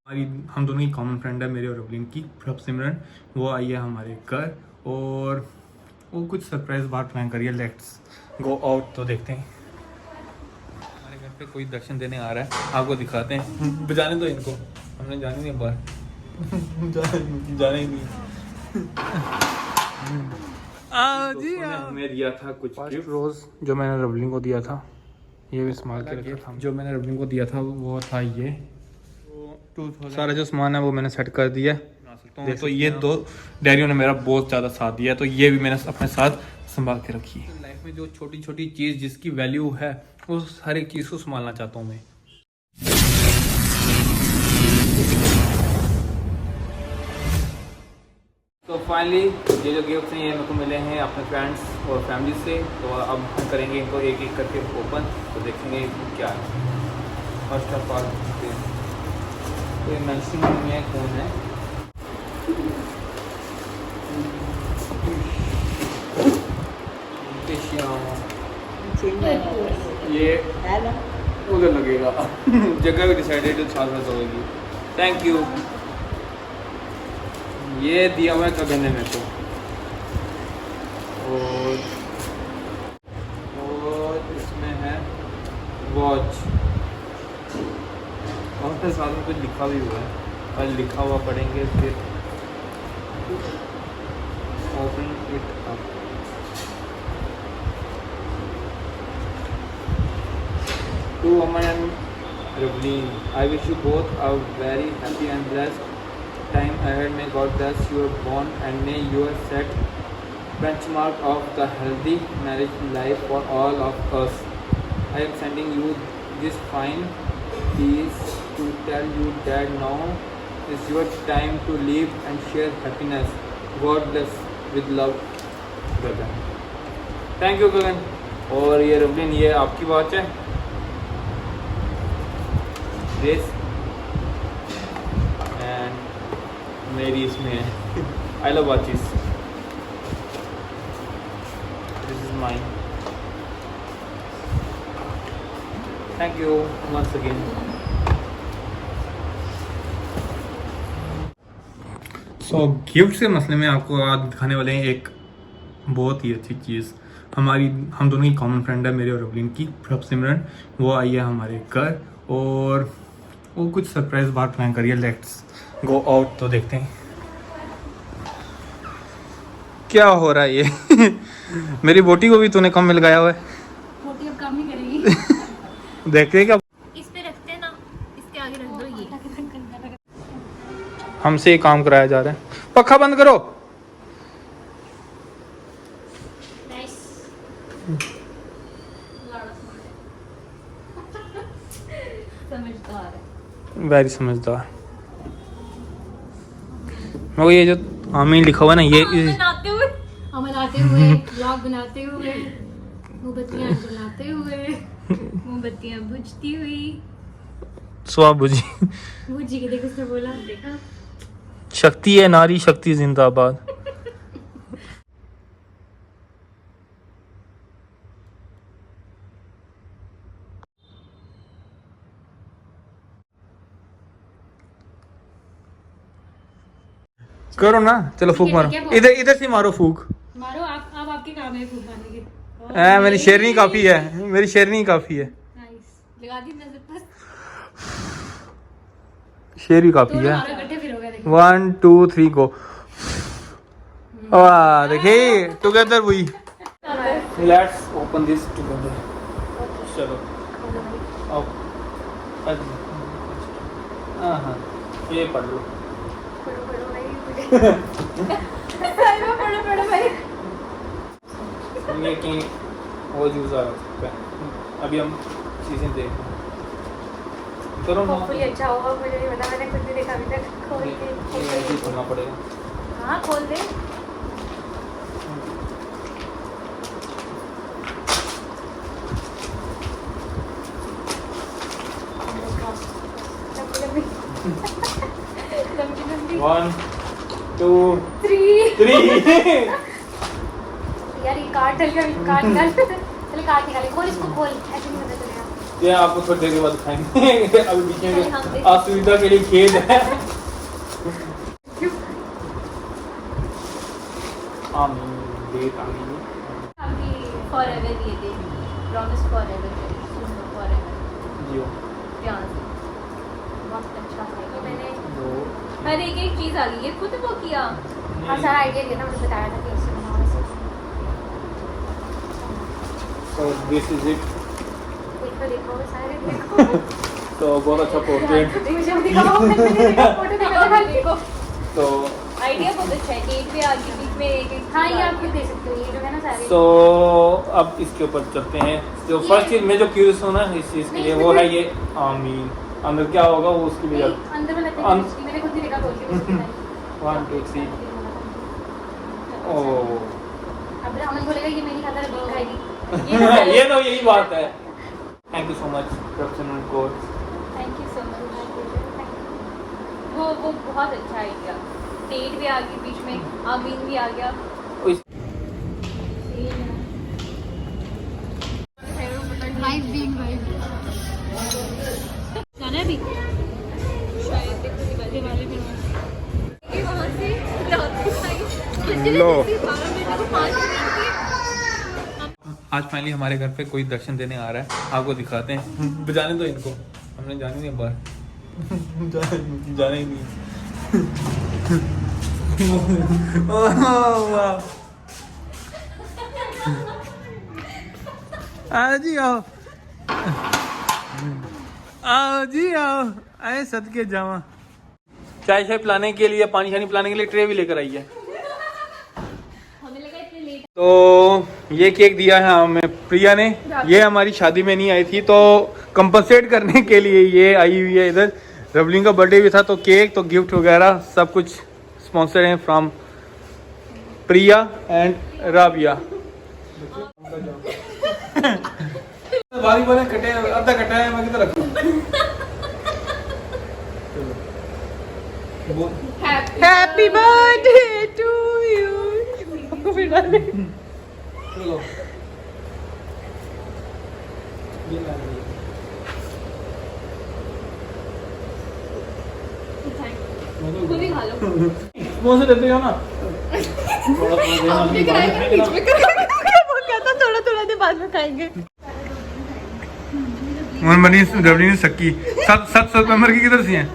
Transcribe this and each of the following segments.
हमारी हम दोनों की कॉमन फ्रेंड है, मेरे और रवलीन की, प्रभ सिमरन। वो आई है हमारे घर और वो कुछ सरप्राइज बार प्लान करिए। लेट्स गो आउट, तो देखते हैं। हमारे घर पे कोई दर्शन देने आ रहा है, आपको दिखाते हैं। बजाने दो इनको, हमने जाने नहीं बाहर। जाने ही नहीं। जी हमें दिया था कुछ गिफ्ट रोज जो मैंने रवलीन को दिया था, ये भी संभाल के रखा था। जो मैंने रवलीन को दिया था वो था ये। सारा जो सामान है वो मैंने सेट कर दिया। तो ये दो डायरियों ने मेरा बहुत ज़्यादा साथ दिया, तो ये भी मैंने अपने साथ संभाल के रखी है। लाइफ में जो छोटी छोटी चीज़ जिसकी वैल्यू है, उस हर एक चीज़ को संभालना चाहता हूँ मैं। तो फाइनली ये जो गिफ्ट हैं ये मेरे को मिले हैं अपने फ्रेंड्स और फैमिली से। तो अब हम करेंगे इनको एक एक करके ओपन, तो देखेंगे इसमें क्या है। फर्स्ट ऑफ ऑल तो ये मेंशन में कौन है। ये उधर लगेगा। जगह भी डिसाइडेड साथ में होगी। Thank you. ये दिया हुआ है कगन ने मेरे को। और इसमें है वॉच, और फिर साथ में कुछ लिखा भी हुआ है, और लिखा हुआ पढ़ेंगे फिर। Open it up. To Aman and Ravleen, I wish you both a very happy and blessed time ahead. May God bless your bond and may you set benchmark of the healthy marriage life for all of us. I am sending you this fine piece to tell you that now is your time to live and share happiness. God bless with love, Gagan. Thank you, Gagan. और ये रवलीन, ये आपकी watch है। This and मेरी इसमें है। I love watches. This is mine. Thank you once again. So gift के मसले में आपको आज दिखाने वाले हैं एक बहुत ही अच्छी चीज़। हम दोनों की कॉमन फ्रेंड है, मेरे और रवलीन की, प्रभ सिमरन। वो आई है हमारे घर और वो कुछ सरप्राइज बार प्लान करिए। लेट्स गो आउट, तो देखते हैं क्या हो रहा है। ये मेरी बोटी को भी तूने कम मिल गया हुआ है। बोटी अब काम ही करेगी। देखते हैं क्या इस पे रखते हैं ना, इसके आगे रख दो। ये हमसे काम कराया जा रहा है। पक्का बंद करो। नाइस। समझदार है, वेरी समझदार। मगर ये जो आमीन लिखा हुआ है ना, ये बनाते हुए ब्लॉग बनाते हुए, मोमबत्तियां जलाते हुए, मोमबत्तियां बुझती हुई। सुहा बुझी बुझी के देखो, उसने बोला, देखा। शक्ति है, नारी शक्ति जिंदाबाद। करो ना, चलो फूक मारो। इधर से मारो फूक। मारो आप आपके काम है फूक मारने के। मेरी शेरनी काफी है, मेरी शेरनी काफी है। नाइस, लगा दी नजर पर। शेर काफी है। 1 2 3 गो। वाह, देखिए together we. Let's open this together. चलो आओ। हाँ, ये पढ़ लो। पढ़ो भाई। ये कि वो यूज आ सकता है। अभी हम चीजें देख करो ना। होपफुली अच्छा होगा, मुझे नहीं पता, मैंने खुद भी देखा अभी तक। खोल के ये खोलना पड़ेगा। हाँ खोल दे। One, 2 3 यार ये कार्ड चल गया, कार्ड निकाल। चल कार्ड निकाले, खोल इसको, खोल। ऐसे नहीं होता चलेगा। ये आपको थोड़ी देर के बाद खाएंगे। अभी बीच में असुविधा के लिए खेद है। आमीन, देख आमीन। अभी फॉरएवर ये दे, प्रॉमिस फॉरएवर, फॉरएवर जियो ध्यान से, बहुत अच्छा है। तो मैंने हर एक चीज़ आ गई है, खुद वो किया। हाँ सारा आइडिया दिया था, मुझे बताया था कि ऐसे बनाओ ऐसे। So this is it. देखो सारे देखो। तो बहुत अच्छा पोर्ट्रेट। मुझे भी दिखाओ, मैंने फोटो देखा था देखो तो आइडिया बहुत अच्छा है, डेट भी आ गई बीच में एक हाँ ये आप खुद दे सकते हो, ये जो है ना सारे। तो अब इसके ऊपर चलते हैं। जो फर्स्ट चीज मैं जो क्यूरियस हूँ ना इस चीज के लिए, वो है ये आमीन। अंदर क्या होगा वो उसके लिए। अंदर वाला टेक्स्ट मैंने खुद ही देखा बोल के। 1 2 3 ओह अब अमन बोलेगा ये मेरी खाता है, बीन खाएगी। ये तो यही बात है। Thank you so much professional coach. Thank you so much. वो बहुत अच्छा आइडिया, डेट भी आ गई बीच में, आमीन भी आ गया। वाइफ बीन वाइफ जाना है अभी शायद, देखो दिवाली में ये वहाँ से रात को आई लो। 12 मिनट को 5 मिनट की। आज फाइनली हमारे घर पे कोई दर्शन देने आ रहा है, आपको दिखाते हैं। बजाने दो इनको, हमने जाने नहीं बाहर। जाने ही नहीं। आओ जी आओ, आओ जी आओ, आए सदके जावा। चाय शाय पिलाने के लिए, पानी शानी पिलाने के लिए ट्रे भी लेकर आई है। हमें लगा इतने लेट। तो ये केक दिया है हमें प्रिया ने। ये हमारी शादी में नहीं आई थी, तो कंपनसेट करने के लिए ये आई हुई है इधर। रवलिंग का बर्थडे भी था, तो केक तो गिफ्ट वगैरह सब कुछ स्पॉन्सर हैं फ्रॉम प्रिया एंड राबिया। बारी बारी कटे, आधा कटा है, मैं किधर रखूं? Happy birthday to you. चलो ये ला ली। खुद ही खा लो। मुंह से देते हो ना। थोड़ा देना नहीं, बाद में खाएंगे ना। वो कहता थोड़ा थोड़ा देर बाद में खाएंगे। मन बनी रबड़ी ने सक्की 700 रुपये की किधर से हैं?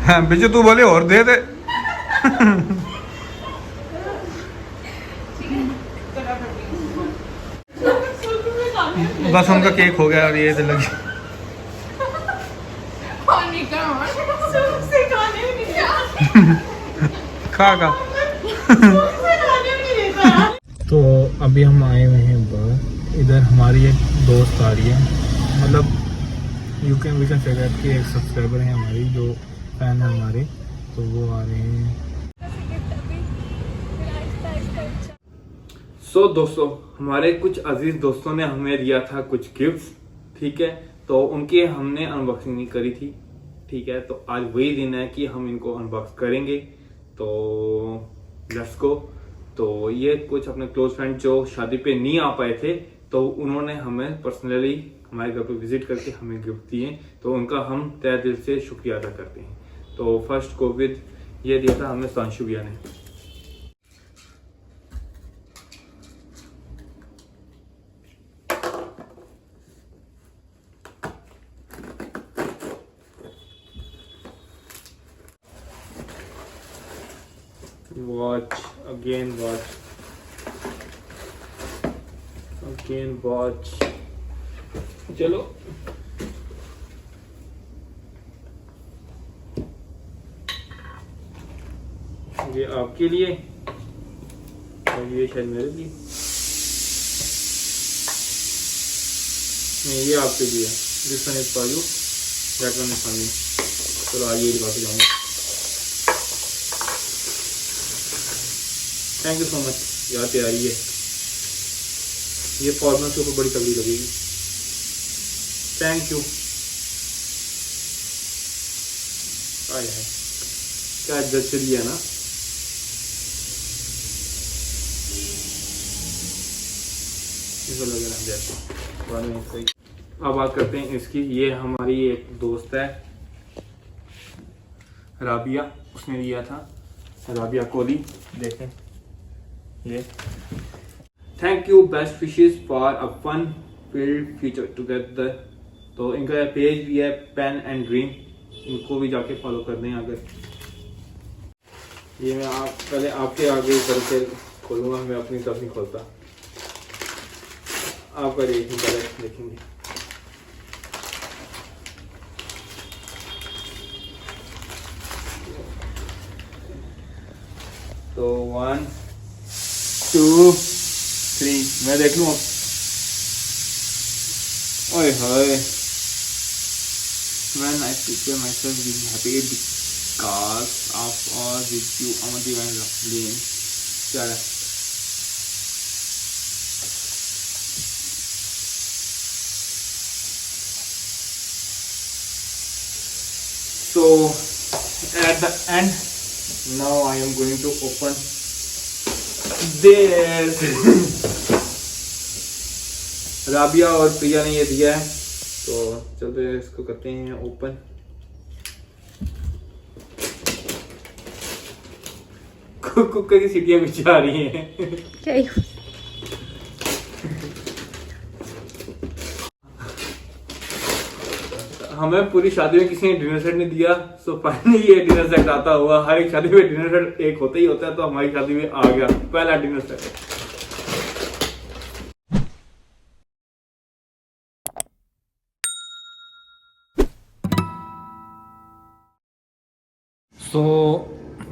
हाँ बेचो, तू बोले और दे दे। बस उनका केक हो गया और ये इधर लगी। खा खा। तो अभी हम आए हुए हैं बाहर। इधर हमारी एक दोस्त आ रही है, मतलब वी कैन से कि एक सब्सक्राइबर है हमारी, जो फैन है हमारे, तो वो आ रहे हैं। सो दोस्तों, हमारे कुछ अजीज दोस्तों ने हमें दिया था कुछ गिफ्ट्स, ठीक है, तो उनके हमने अनबॉक्सिंग नहीं करी थी, ठीक है, तो आज वही दिन है कि हम इनको अनबॉक्स करेंगे। तो लेट्स गो। तो ये कुछ अपने क्लोज फ्रेंड जो शादी पे नहीं आ पाए थे, तो उन्होंने हमें पर्सनली हमारे घर पे विजिट करके हमें गिफ्ट दिए, तो उनका हम तहे दिल से शुक्रिया अदा करते हैं। तो फर्स्ट कोविड ये दिया था हमें सांशु भैया ने। Watch again, watch. चलो ये आपके लिए और ये शायद मेरे लिए। नहीं, ये आपके लिए। This one is for you, that one is for me. चलो आइए दिखा के जाऊंगा। थैंक यू सो मच, यार तैयारी है। ये फॉर्मल के ऊपर बड़ी तगड़ी लगेगी। Thank you. आए है क्या इज्जत चली है ना। इसको लगे ना जैसे बाद में सही। अब बात करते हैं इसकी। ये हमारी एक दोस्त है राबिया, उसने दिया था, राबिया कोहली। देखें ये, thank you best wishes for a fun filled future together. तो इनका पेज भी है पेन एंड ड्रीम, इनको भी जाके फॉलो कर दें अगर। ये मैं आप पहले आपके आगे करके खोलूँगा, मैं अपनी तरफ नहीं खोलता, आपका रिएक्शन पहले देखेंगे। तो 1 2 3 मैं देख लूँ। ओए हाय, when I prepare myself being happy because of all with you Amaddeep and Rafleen। क्या है? So at the end now I am going to open this। Rabia और प्रिया ने ये दिया है, तो चलते इसको करते हैं ओपन। कुकर की सीटियां पीछे आ रही हैं। क्या हमें पूरी शादी में किसी ने डिनर सेट नहीं दिया, सो फाइनली ये डिनर सेट आता हुआ। हर एक शादी में डिनर सेट एक होता ही होता है, तो हमारी शादी में आ गया पहला डिनर सेट। तो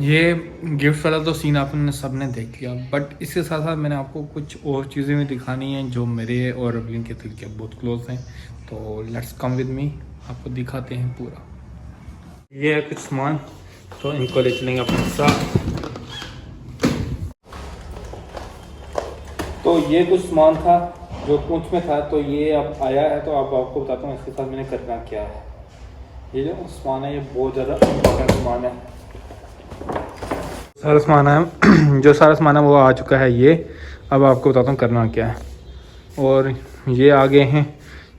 ये गिफ्ट वाला तो सीन आपने सबने देख लिया, बट इसके साथ साथ मैंने आपको कुछ और चीज़ें भी दिखानी हैं जो मेरे और रवलीन के दिल के बहुत क्लोज हैं। तो लेट्स कम विद मी, आपको दिखाते हैं पूरा। ये है कुछ सामान, तो इनको ले चलेंगे अपने साथ। तो ये कुछ सामान था जो पूंछ में था, तो ये अब आया है, तो अब आपको बताता हूँ इसके साथ मैंने करना क्या है। ये जो सामान है ये बहुत ज़्यादा इम्पोर्टेंट सामान है। सारा सामान है जो सारा सामान है वो आ चुका है। ये अब आपको बताता हूँ करना क्या है। और ये आगे हैं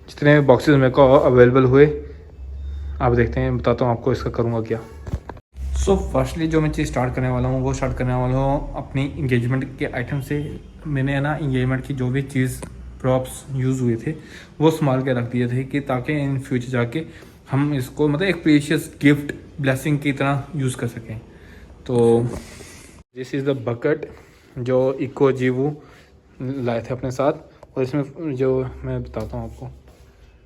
जितने बॉक्सेस मेरे को अवेलेबल हुए, आप देखते हैं, बताता हूँ आपको इसका करूँगा क्या। सो फर्स्टली जो मैं चीज़ स्टार्ट करने वाला हूँ वो स्टार्ट करने वाला हूँ अपनी इंगेजमेंट के आइटम से। मैंने ना इंगेजमेंट की जो भी चीज़ प्रॉप्स यूज़ हुए थे वो संभाल के रख दिए थे, कि ताकि इन फ्यूचर जाके हम इसको मतलब एक प्रीशियस गिफ्ट ब्लेसिंग की तरह यूज़ कर सकें। तो दिस इज़ द बकेट जो इको जीवू लाए थे अपने साथ, और इसमें जो मैं बताता हूँ आपको,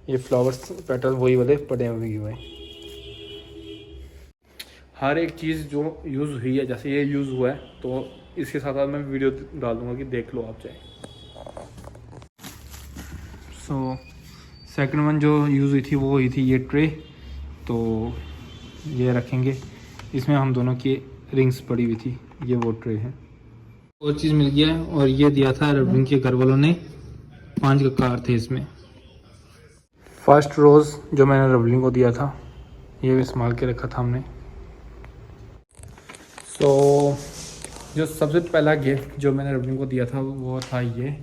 ये फ्लावर्स पेटल वही वाले पड़े हुए हैं। हर एक चीज़ जो यूज़ हुई है, जैसे ये यूज़ हुआ है, तो इसके साथ साथ मैं वीडियो डाल दूँगा कि देख लो आप चाहे। सो सेकंड वन जो यूज़ हुई थी वो हुई थी ये ट्रे, तो ये रखेंगे, इसमें हम दोनों की रिंग्स पड़ी हुई थी, ये वो ट्रे है। और चीज़ मिल गया है, और ये दिया था रवलीन के घर वालों ने, 5 ककार थे इसमें। फर्स्ट रोज़ जो मैंने रवलीन को दिया था, ये भी संभाल के रखा था हमने। तो जो सबसे पहला गिफ्ट जो मैंने रवलीन को दिया था वो था ये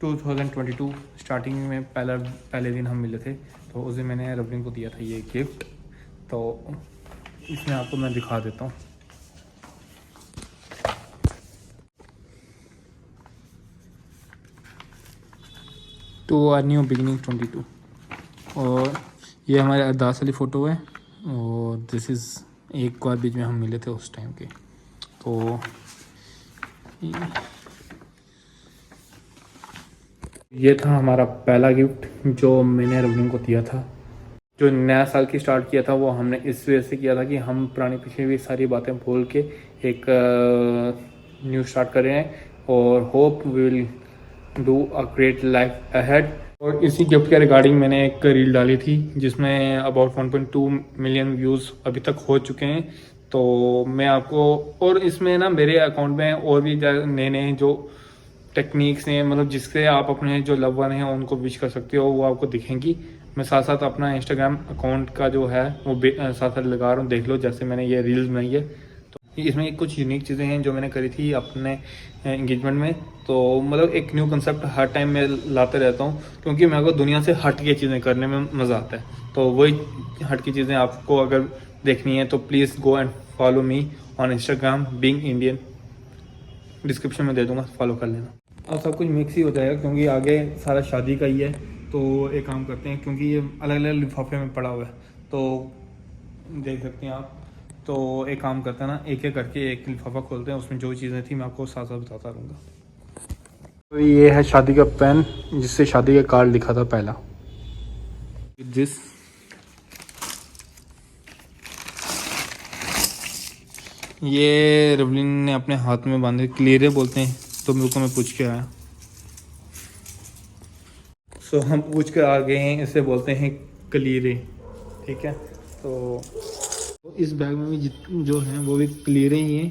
2022 स्टार्टिंग में पहले दिन हम मिले थे, तो उस दिन मैंने रवलीन को दिया था ये गिफ्ट। तो इसमें आपको मैं दिखा देता हूँ। टू आर न्यू बिगिनिंग 22, और ये हमारे अरदास वाली फ़ोटो है, और दिस इज़ एक बार बीच में हम मिले थे उस टाइम के। तो ये था हमारा पहला गिफ्ट जो मैंने रवलीन को दिया था। जो नया साल की स्टार्ट किया था वो हमने इस वजह से किया था कि हम पुरानी पिछली हुई सारी बातें भूल के एक न्यू स्टार्ट कर रहे हैं, और hope we will do a great life ahead. और इसी गिफ्ट के रिगार्डिंग मैंने एक रील डाली थी जिसमें अबाउट 1.2 मिलियन व्यूज़ अभी तक हो चुके हैं। तो मैं आपको, और इसमें ना मेरे अकाउंट में और भी नए नए जो टेक्निक्स हैं, मतलब जिससे आप अपने जो लव वन हैं उनको विश कर सकते हो, वो आपको दिखेंगी। मैं साथ साथ अपना इंस्टाग्राम अकाउंट का जो है वो साथ साथ लगा रहा हूँ, देख लो, जैसे मैंने ये रील्स बनाई है। तो इसमें कुछ यूनिक चीज़ें हैं जो मैंने करी थी अपने एंगेजमेंट में। तो मतलब एक न्यू कंसेप्ट हर टाइम मैं लाते रहता हूँ, क्योंकि मेरे को दुनिया से हट के चीज़ें करने में मज़ा आता है। तो वही हट की चीज़ें आपको अगर देखनी है तो please go and follow me on Instagram being Indian, description में दे दूँगा, फॉलो कर लेना। अब सब कुछ मिक्स ही हो जाएगा क्योंकि आगे सारा शादी का ही है। तो एक काम करते हैं, क्योंकि ये अलग अलग लिफाफे में पड़ा हुआ है तो देख सकते हैं आप। तो एक काम करते हैं ना, एक एक करके एक लिफाफा खोलते हैं, उसमें जो चीज़ें थी मैं आपको साथ साथ बताता रहूँगा। तो ये है शादी का पेन जिससे शादी का कार्ड लिखा था पहला। जिस ये रवलिन ने अपने हाथ में बांधे, क्लियरे बोलते हैं, तो मेरे को मैं पूछ के आया। सो हम पूछ कर आ गए हैं, इसे बोलते हैं क्लियरे, ठीक है। तो इस बैग में भी जो हैं वो भी क्लियरें ही हैं,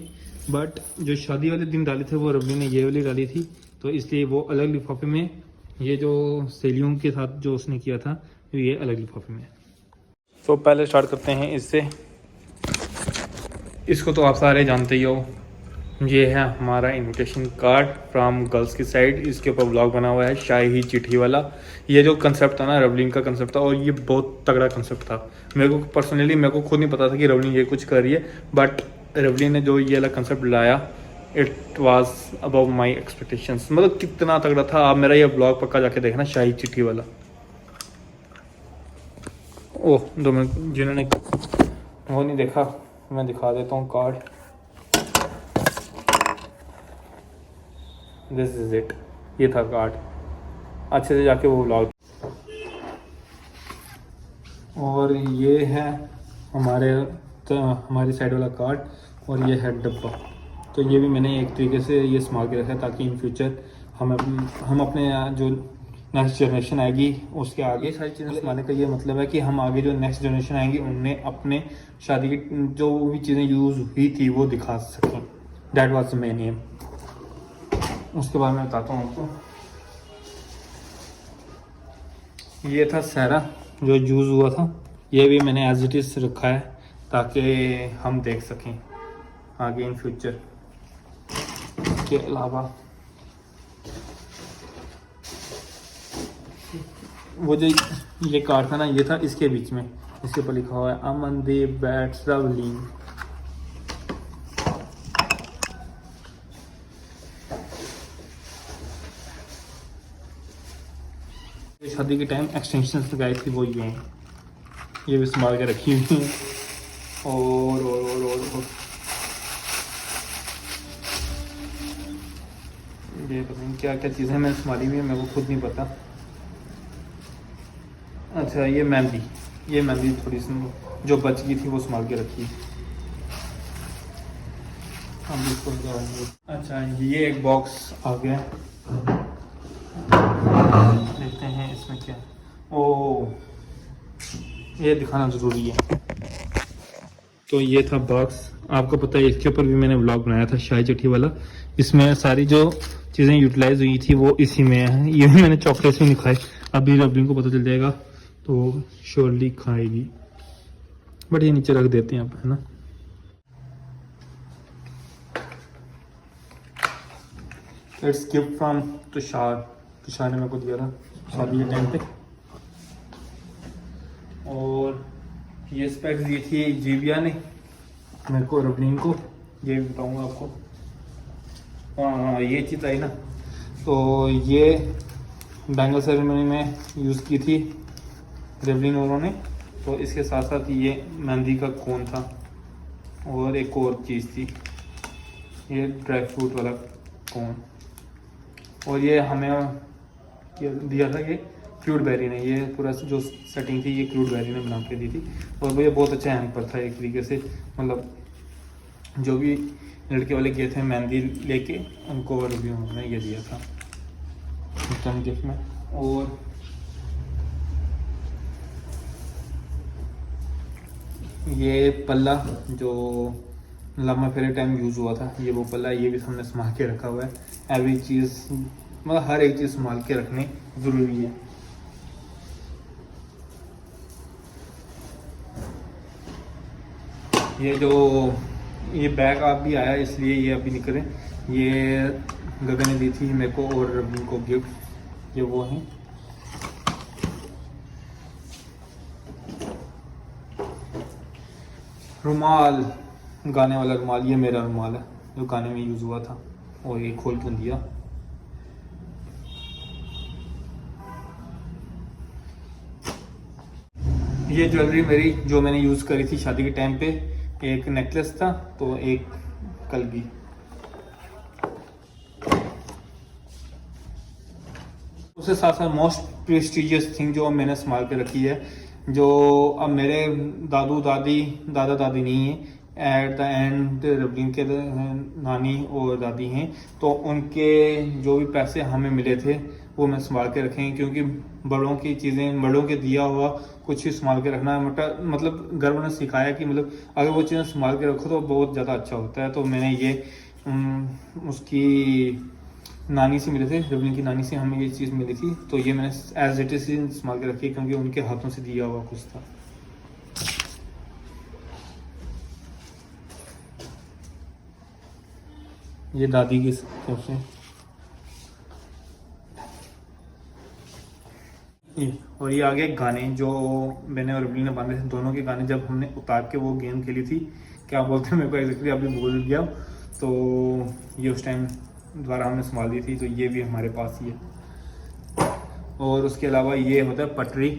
बट जो शादी वाले दिन डाले थे वो रवलिन ने ये वाली डाली थी, तो इसलिए वो अलग लिफाफे में। ये जो सहेलियों के साथ जो उसने किया था ये अलग लिफाफे में। तो पहले स्टार्ट करते हैं इससे। इसको तो आप सारे जानते ही हो, ये है हमारा इनविटेशन कार्ड फ्रॉम गर्ल्स की साइड। इसके ऊपर ब्लॉग बना हुआ है शाही चिट्ठी वाला। ये जो कंसेप्ट था ना, रवलिन का कंसेप्ट था, और ये बहुत तगड़ा कंसेप्ट था। मेरे को पर्सनली मेरे को खुद नहीं पता था कि रवलिन ये कुछ कर रही है, बट रवलिन ने जो ये वाला कंसेप्ट लाया, it was above my expectations. मतलब कितना तगड़ा था। आप मेरा ये ब्लॉग पक्का जाके देखना, शाही चिट्ठी वाला। ओह 2 मिनट, जिन्होंने वो नहीं देखा मैं दिखा देता हूँ कार्ड। दिस इज इट, ये था कार्ड। अच्छे से जाके वो ब्लॉग। और ये है हमारी साइड वाला कार्ड, और ये है डब्बा। तो ये भी मैंने एक तरीके से ये संभाल के रखा है ताकि इन फ्यूचर हम अपने जो नेक्स्ट जनरेशन आएगी उसके आगे सारी चीज़ें संभालने का ये मतलब है कि हम आगे जो नेक्स्ट जनरेशन आएंगी उन्हें अपने शादी की जो भी चीज़ें यूज़ हुई थी वो दिखा सकें। That was the main M. उसके बाद मैं बताता हूँ आपको। ये था सहरा जो यूज़ हुआ था, ये भी मैंने एज इट इज़ रखा है ताकि हम देख सकें आगे इन फ्यूचर। के अलावा वो जो ये कार्ड था ना, ये था इसके बीच में, इसके ऊपर लिखा हुआ है अमनदीप बैट्स रवलिन। शादी के टाइम एक्सटेंशन लगाई थी वो ये हैं, ये भी संभाल के रखी हुई हैं। और ये पता नहीं क्या क्या चीज़ें मैंने संभाली हुई है, मेरे को खुद नहीं पता। अच्छा ये मेहंदी थोड़ी सी जो बच गई थी वो संभाल के रखी। हम इसको लगाएंगे। अच्छा ये एक बॉक्स आ गया, देखते हैं इसमें क्या। ओ ये दिखाना ज़रूरी है। तो ये था बॉक्स, आपको पता है इसके ऊपर भी मैंने व्लॉग बनाया था शाही चिट्ठी वाला। इसमें सारी जो चीज़ें यूटिलाइज हुई थी वो इसी में है। ये भी मैंने चॉकलेट्स भी नहीं खाए, अभी रवलिन को पता चल जाएगा तो श्योरली खाएगी, बट ये नीचे रख देते हैं आप, है ना। इट्स गिफ्ट फ्रॉम तुषार ने मेरे को दिया था शादी के टाइम पे। और ये स्पेक्स दी थी जीविया ने मेरे को, रवलिन को, ये भी बताऊंगा आपको। हाँ ये चीज़ आई ना, तो ये बैंगल सेरेमनी में यूज़ की थी रवलिन उन्होंने। तो इसके साथ साथ ये मेहंदी का कोन था, और एक और चीज़ थी ये ड्राई फ्रूट वाला कोन। और ये हमें दिया था ये क्रूड बेरी ने, ये पूरा जो सेटिंग थी ये क्रूड बेरी ने बना के दी थी। और वो ये बहुत अच्छा हैम्पर था एक तरीके से, मतलब जो भी लड़के वाले गए थे मेहंदी लेके उनको भी उन्होंने ये दिया था रिटर्न गिफ्ट में। और ये पल्ला जो लम्बा फेरे टाइम यूज़ हुआ था, ये वो पल्ला, ये भी हमने संभाल के रखा हुआ है। एवरी चीज़ मतलब हर एक चीज़ संभाल के रखनी ज़रूरी है। ये जो ये बैग आप भी आया इसलिए ये अभी निकले। ये गगन ने दी थी मेरे को और रबीन को गिफ्ट, ये वो हैं। रुमाल, गाने वाला रुमाल, ये मेरा रुमाल है जो गाने में यूज़ हुआ था और ये खोल क्यों दिया। ये ज्वेलरी मेरी जो मैंने यूज़ करी थी शादी के टाइम पे, एक नेकलेस था तो एक कलगी। उसके साथ साथ मोस्ट प्रेस्टिजियस थिंग जो मैंने संभाल के रखी है, जो अब मेरे दादा दादी नहीं है, एट द एंड रबीन के नानी और दादी हैं, तो उनके जो भी पैसे हमें मिले थे वो मैं संभाल के रखें, क्योंकि बड़ों की चीज़ें, बड़ों के दिया हुआ कुछ ही संभाल के रखना मतलब घर वालों ने सिखाया कि मतलब अगर वो चीज़ें संभाल के रखो तो बहुत ज़्यादा अच्छा होता है। तो मैंने ये उसकी नानी से मिले थे, रबीन की नानी से हमें ये चीज़ मिली थी, तो ये मैंने एज इट इज संभाल के रखी क्योंकि उनके हाथों से दिया हुआ कुछ था। ये दादी की तरफ से और ये आगे गाने जो मैंने और रबीन ने बांधे थे, दोनों के गाने जब हमने उतार के वो गेम खेली थी, क्या बोलते हैं मेरे को एग्जैक्टली अभी भूल गया, तो ये उस टाइम द्वारा हमने संभाल दी थी, तो ये भी हमारे पास ही है। और उसके अलावा ये होता है पटरी,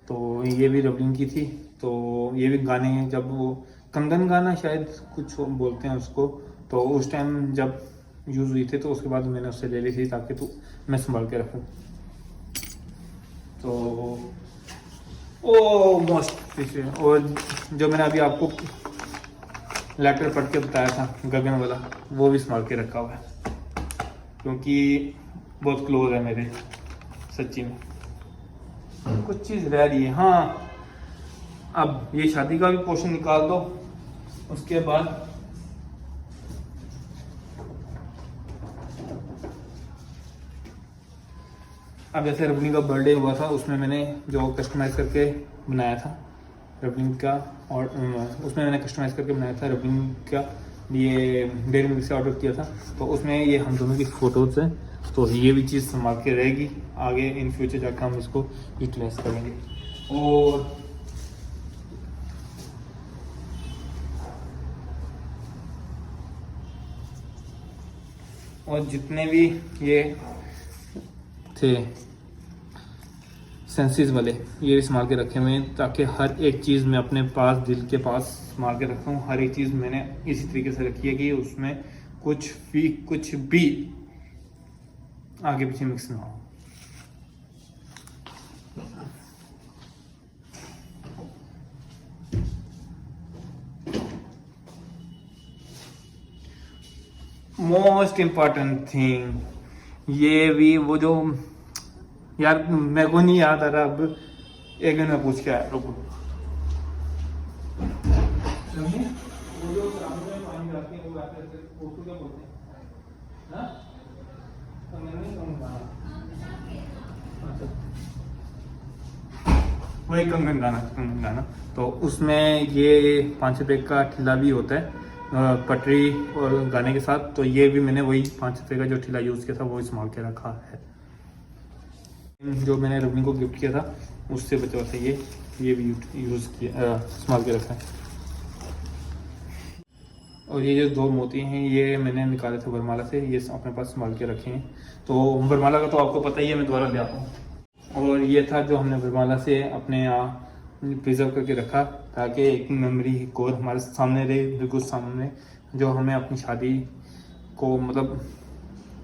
तो ये भी रबीन की थी, तो ये भी गाने जब वो कंगन गाना शायद कुछ बोलते हैं उसको, तो उस टाइम जब यूज़ हुई थे तो उसके बाद मैंने उससे ले ली थी ताकि तो मैं संभाल के रखूँ। तो ओ मोस्ट, और जो मैंने अभी आपको लेटर पढ़ के बताया था गगन वाला, वो भी संभाल के रखा हुआ है क्योंकि बहुत क्लोज है मेरे, सच्ची में। कुछ चीज़ रह रही है, हाँ अब ये शादी का भी पोर्शन निकाल दो, उसके बाद अब जैसे रबीन का बर्थडे हुआ था, उसमें मैंने जो कस्टमाइज़ करके बनाया था रबीन का, और उसमें मैंने कस्टमाइज़ करके बनाया था रबीन का, ये डेयरी मिल्क से ऑर्डर किया था, तो उसमें ये हम दोनों की फ़ोटोज़ हैं, तो ये भी चीज़ संभाल के रहेगी, आगे इन फ्यूचर जाकर हम इसको यूटिलाइज करेंगे। और जितने भी ये थे सेंसिस वाले, ये इस्तेमाल के रखे हुए हैं ताकि हर एक चीज़ मैं अपने पास, दिल के पास संभाल के रखता हूँ। हर एक चीज़ मैंने इसी तरीके से रखी है कि उसमें कुछ भी आगे पीछे मिक्स ना हो। मोस्ट इम्पॉर्टेंट थिंग, ये भी वो जो यार मेरे को नहीं याद आ रहा, अब एक दिन में पूछ के आया, रुको। वो जो सामने में पानी डालते हैं वो आते हैं, उसको क्या बोलते हैं? हाँ? वो एक कंगन गाना, तो उसमें ये 5 रुपये का ठिला भी होता है पटरी और गाने के साथ, तो ये भी मैंने वही 5 रुपये का जो ठिला यूज़ किया था वो इस्तेमाल के रखा है। जो मैंने रबीन को गिफ्ट किया था उससे बचा हुआ था, ये भी यूज़ किया, इस्तेमाल के रखा है। और ये जो 2 मोती हैं ये मैंने निकाले थे वरमाला से, ये अपने पास संभाल के रखे हैं। तो वरमाला का तो आपको पता ही है, मैं दोबारा ले आता हूँ। और ये था जो हमने वरमाला से अपने यहाँ प्रिजर्व करके रखा ताकि एक मेमोरी कोर हमारे सामने रहे, बिल्कुल सामने, जो हमें अपनी शादी को मतलब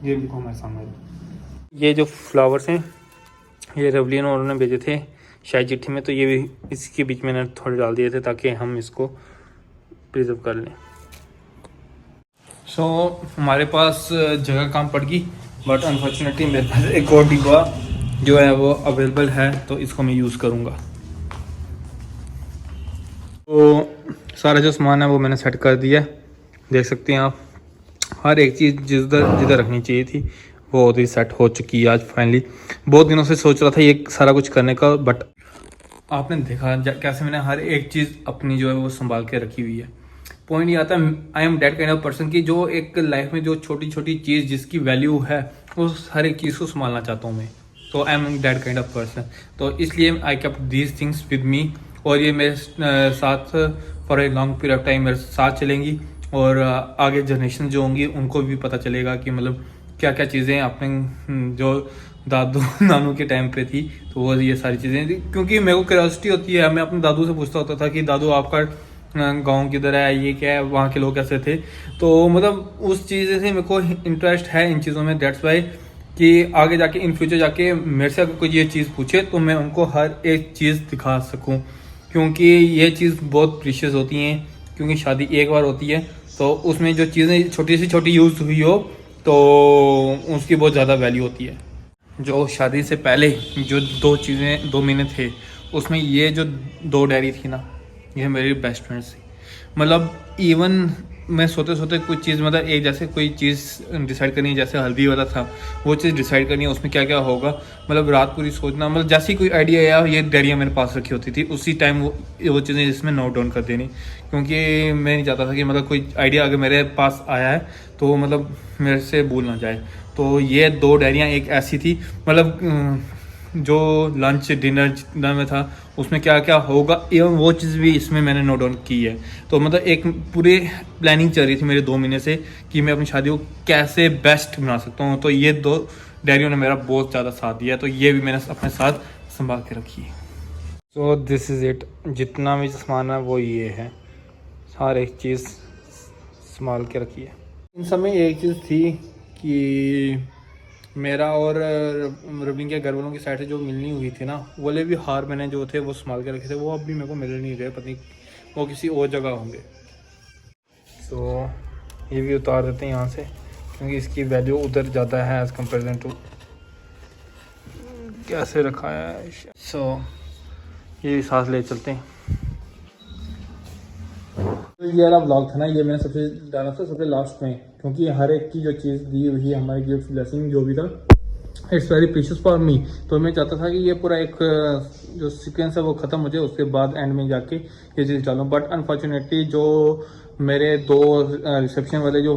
ये बिल्कुल हमारे सामने रहे। ये जो फ्लावर्स हैं ये रवलीन और उन्होंने भेजे थे शायद चिट्ठी में, तो ये भी इसके बीच में मैंने थोड़े डाल दिए थे ताकि हम इसको प्रिजर्व कर लें। हमारे पास जगह कम पड़ गई, बट अनफॉर्चुनेटली मेरे पास एक और डिब्बा जो है वो अवेलेबल है, तो इसको मैं यूज़ करूँगा। तो सारा जो सामान है वो मैंने सेट कर दिया, देख सकते हैं आप। हर एक चीज़ जिधर रखनी चाहिए थी वो उधर सेट हो चुकी है आज फाइनली। बहुत दिनों से सोच रहा था ये सारा कुछ करने का, बट आपने देखा कैसे मैंने हर एक चीज़ अपनी जो है वो संभाल के रखी हुई है। पॉइंट ये आता है, I am that kind of person की जो एक लाइफ में जो छोटी छोटी चीज़ जिसकी वैल्यू है उस हर एक चीज़ को संभालना चाहता हूँ मैं। तो I am that kind of person. तो इसलिए I kept these things with me, और ये मेरे साथ for a long period of time मेरे साथ चलेंगी, और आगे जनरेशन जो होंगी उनको भी पता चलेगा कि मतलब क्या क्या चीज़ें अपने जो दादू नानू के टाइम पे थी, तो वो ये सारी चीज़ें थी। क्योंकि मेरे को क्यूरियोसिटी होती है, मैं अपने दादू से पूछता होता था कि दादू आपका गांव किधर है, ये क्या है, वहाँ के लोग कैसे थे। तो मतलब उस चीज़ से मेरे को इंटरेस्ट है इन चीज़ों में। दैट्स वाई कि आगे जाके इन फ्यूचर जाके मेरे से अगर कोई ये चीज़ पूछे तो मैं उनको हर एक चीज़ दिखा सकूँ, क्योंकि ये चीज़ बहुत प्रीशियस होती हैं। क्योंकि शादी एक बार होती है, तो उसमें जो चीज़ें छोटी से छोटी यूज़ हुई हो तो उसकी बहुत ज़्यादा वैल्यू होती है। जो शादी से पहले जो 2 महीने थे, उसमें ये जो 2 डायरी थी ना, ये मेरी बेस्ट फ्रेंड्स थी। मतलब इवन मैं सोते सोते कुछ चीज़, मतलब एक जैसे कोई चीज़ डिसाइड करनी है, जैसे हल्दी वाला था वो चीज़ डिसाइड करनी है, उसमें क्या क्या होगा, मतलब रात पूरी सोचना, मतलब जैसे ही कोई आइडिया आया ये डायरियाँ मेरे पास रखी होती थी, उसी टाइम वो चीज़ें इसमें नोट डाउन कर देनी। क्योंकि मैं नहीं चाहता था कि मतलब कोई आइडिया अगर मेरे पास आया है तो मतलब मेरे से भूल ना जाए। तो ये 2 डायरियाँ एक ऐसी थी, मतलब जो लंच डिनर जितना में था उसमें क्या क्या होगा, एवं वो चीज़ भी इसमें मैंने नोट डाउन की है। तो मतलब एक पूरे प्लानिंग चल रही थी मेरे 2 महीने से कि मैं अपनी शादी को कैसे बेस्ट बना सकता हूँ। तो ये 2 डायरियों ने मेरा बहुत ज़्यादा साथ दिया, तो ये भी मैंने अपने साथ संभाल के रखी है। सो दिस इज़ इट, जितना भी सामान है वो ये है, हर एक चीज़ संभाल के रखी है। इन सब में एक चीज़ थी कि मेरा और रबिन के घर वालों की साइड से जो मिलनी हुई थी ना, वाले भी हार मैंने जो थे वो संभाल के रखे थे, वो अब भी मेरे को मिल नहीं रहे, पता नहीं वो किसी और जगह होंगे। तो ये भी उतार देते हैं यहाँ से, क्योंकि इसकी वैल्यू उधर ज़्यादा है एज़ कम्पेरिजन टू कैसे रखा है। सो ये सांस ले चलते हैं। तो ये वाला ब्लॉग था ना, ये मैंने सबसे डाला था सबसे लास्ट में, क्योंकि हर एक की जो चीज़ दी हुई है हमारी गिफ्ट ब्लेसिंग जो भी था, it's very precious for me. तो मैं चाहता था कि ये पूरा एक जो सीक्वेंस है वो ख़त्म हो जाए, उसके बाद एंड में जाके ये चीज़ डालूँ। बट अनफॉर्चुनेटली जो मेरे 2 रिसेप्शन वाले जो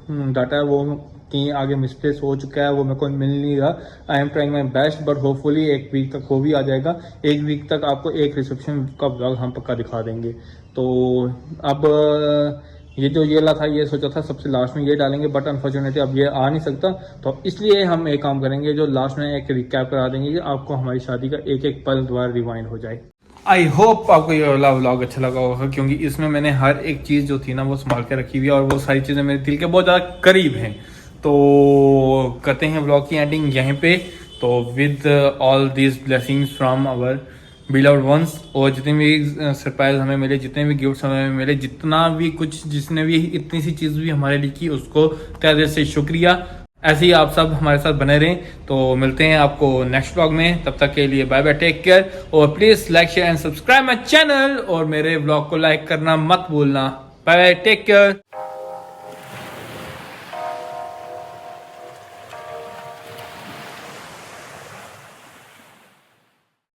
डाटा है वो कहीं आगे मिसप्लेस हो चुका है, वो मेरे को मिल नहीं रहा। I am trying my best, but hopefully 1 week तक वो भी आ जाएगा। 1 वीक तक आपको एक रिसेप्शन का ब्लॉग हम पक्का दिखा देंगे। तो अब ये जो ये था, ये सोचा था सबसे लास्ट में ये डालेंगे, बट अनफॉर्चुनेटली अब ये आ नहीं सकता। तो इसलिए हम एक काम करेंगे, जो लास्ट में एक रिकैप करा देंगे कि आपको हमारी शादी का एक एक पल दोबारा रिवाइंड हो जाए। आई होप आपको ये वाला व्लॉग अच्छा लगा होगा, क्योंकि इसमें मैंने हर एक चीज़ जो थी ना वो संभाल के रखी हुई है, और वो सारी चीज़ें मेरे दिल के बहुत ज़्यादा करीब हैं। तो करते हैं व्लॉग की एंडिंग यहीं पे। तो with all these blessings from our beloved ones, और जितने भी सरप्राइज हमें मिले, जितने भी गिफ्ट्स हमें मिले, जितना भी कुछ, जिसने भी इतनी सी चीज़ भी हमारे लिए की, उसको तहे दिल से शुक्रिया। ऐसे ही आप सब हमारे साथ बने रहें। तो मिलते हैं आपको नेक्स्ट व्लॉग में, तब तक के लिए बाय बाय, टेक केयर, और please like share and subscribe my channel, और मेरे व्लॉग को लाइक करना मत भूलना। Bye bye, take care.